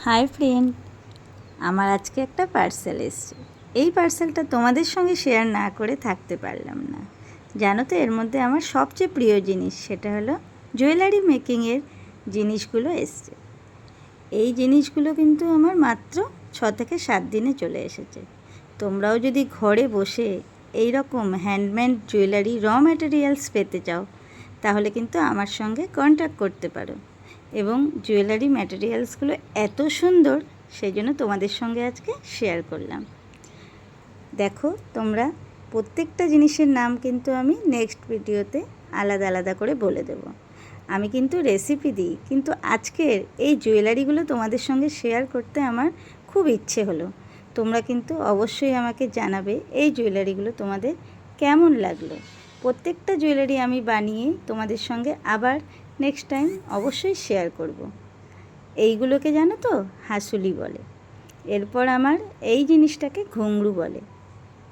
Hi friend, আমার আজকে একটা পার্সেল এসছে। এই পার্সেলটা তোমাদের সঙ্গে শেয়ার না করে থাকতে পারলাম না। জানো তো, এর মধ্যে আমার সবচেয়ে প্রিয় জিনিস সেটা হলো জুয়েলারি মেকিংয়ের জিনিসগুলো এসছে। এই জিনিসগুলো কিন্তু আমার মাত্র 6 থেকে 7 দিনে চলে এসেছে। তোমরাও যদি ঘরে বসে এই রকম হ্যান্ডমেড জুয়েলারি ম্যাটেরিয়ালস পেতে চাও, তাহলে কিন্তু আমার সঙ্গে কন্ট্যাক্ট করতে পারো। এবং জুয়েলারি ম্যাটেরিয়ালসগুলো এত সুন্দর, সেই জন্য তোমাদের সঙ্গে আজকে শেয়ার করলাম। দেখো, তোমরা প্রত্যেকটা জিনিসের নাম কিন্তু আমি নেক্সট ভিডিওতে আলাদা আলাদা করে বলে দেব। আমি কিন্তু রেসিপি দিই, কিন্তু আজকের এই জুয়েলারিগুলো তোমাদের সঙ্গে শেয়ার করতে আমার খুব ইচ্ছে হলো। তোমরা কিন্তু অবশ্যই আমাকে জানাবে এই জুয়েলারিগুলো তোমাদের কেমন লাগলো। প্রত্যেকটা জুয়েলারি আমি বানিয়ে তোমাদের সঙ্গে আবার নেক্সট টাইম অবশ্যই শেয়ার করব। এইগুলোকে জানো তো হাসুলি বলে। এরপর আমার এই জিনিসটাকে ঘুঙরু বলে।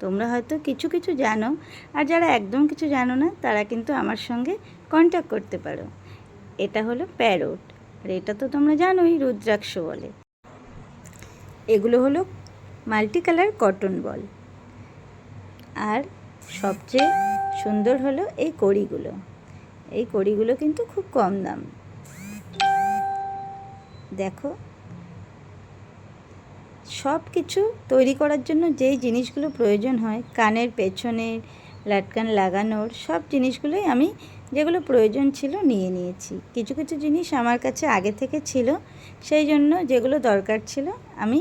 তোমরা হয়তো কিছু কিছু জানো, আর যারা একদম কিছু জানো না তারা কিন্তু আমার সঙ্গে কন্ট্যাক্ট করতে পারো। এটা হলো প্যারট, আর এটা তো তোমরা জানোই রুদ্রাক্ষ বলে। এগুলো হলো মাল্টি কালার কটন বল। আর সবচেয়ে সুন্দর হলো এই কড়িগুলো। এই কড়িগুলো কিন্তু খুব কম দাম। দেখো, সব কিছু তৈরি করার জন্য যেই জিনিসগুলো প্রয়োজন হয়, কানের পেছনে লাটকান লাগানোর সব জিনিসগুলোই আমি যেগুলো প্রয়োজন ছিল নিয়ে নিয়েছি। কিছু কিছু জিনিস আমার কাছে আগে থেকে ছিল, সেই জন্য যেগুলো দরকার ছিল আমি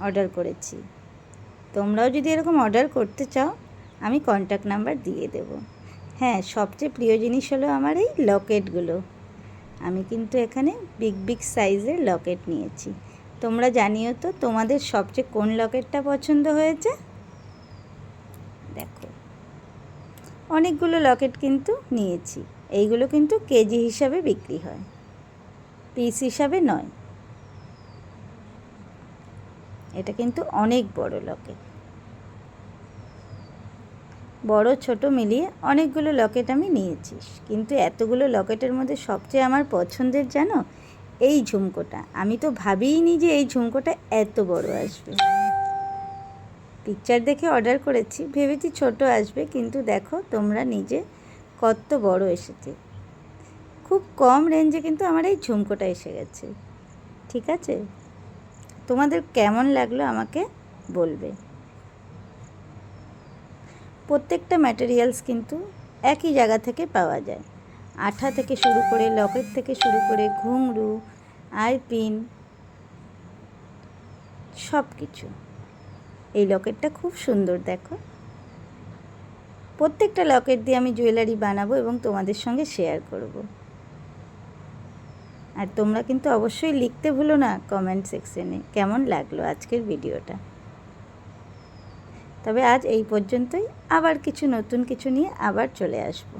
অর্ডার করেছি। তোমরাও যদি এরকম অর্ডার করতে চাও, আমি কন্ট্যাক্ট নাম্বার দিয়ে দেব। হ্যাঁ, সবচেয়ে প্রিয় জিনিস হলো আমার এই লকেটগুলো। আমি কিন্তু এখানে বিগ বিগ সাইজের লকেট নিয়েছি। তোমরা জানিও তো তোমাদের সবচেয়ে কোন লকেটটা পছন্দ হয়েছে। দেখো, অনেকগুলো লকেট কিন্তু নিয়েছি। এইগুলো কিন্তু কেজি হিসাবে বিক্রি হয়, পিস হিসাবে নয়। এটা কিন্তু অনেক বড় লকেট, বড় ছোট মিলিয়ে অনেকগুলো লকেট আমি নিয়েছি। কিন্তু এতগুলো লকেটের মধ্যে সবচেয়ে আমার পছন্দের জানো এই ঝুমকোটা। আমি তো ভাবিইনি যে এই ঝুমকোটা এত বড় আসবে। পিকচার দেখে অর্ডার করেছি, ভেবেছি ছোট আসবে, কিন্তু দেখো তোমরা নিজে কত বড় এসেছে। খুব কম রেঞ্জে কিন্তু আমার এই ঝুমকোটা এসে গেছে। ঠিক আছে, তোমাদের কেমন লাগলো আমাকে বলবে। প্রত্যেকটা ম্যাটেরিয়ালস কিন্তু একই জায়গা থেকে পাওয়া যায়। আঠা থেকে শুরু করে, লকেট থেকে শুরু করে, ঘুঙরু, আইপিন, সব কিছু। এই লকেটটা খুব সুন্দর। দেখো, প্রত্যেকটা লকেট দিয়ে আমি জুয়েলারি বানাবো এবং তোমাদের সঙ্গে শেয়ার করব। আর তোমরা কিন্তু অবশ্যই লিখতে ভুলো না কমেন্ট সেকশনে কেমন লাগলো আজকের ভিডিওটা। তবে আজ এই পর্যন্তই, আবার কিছু নতুন কিছু নিয়ে আবার চলে আসবো।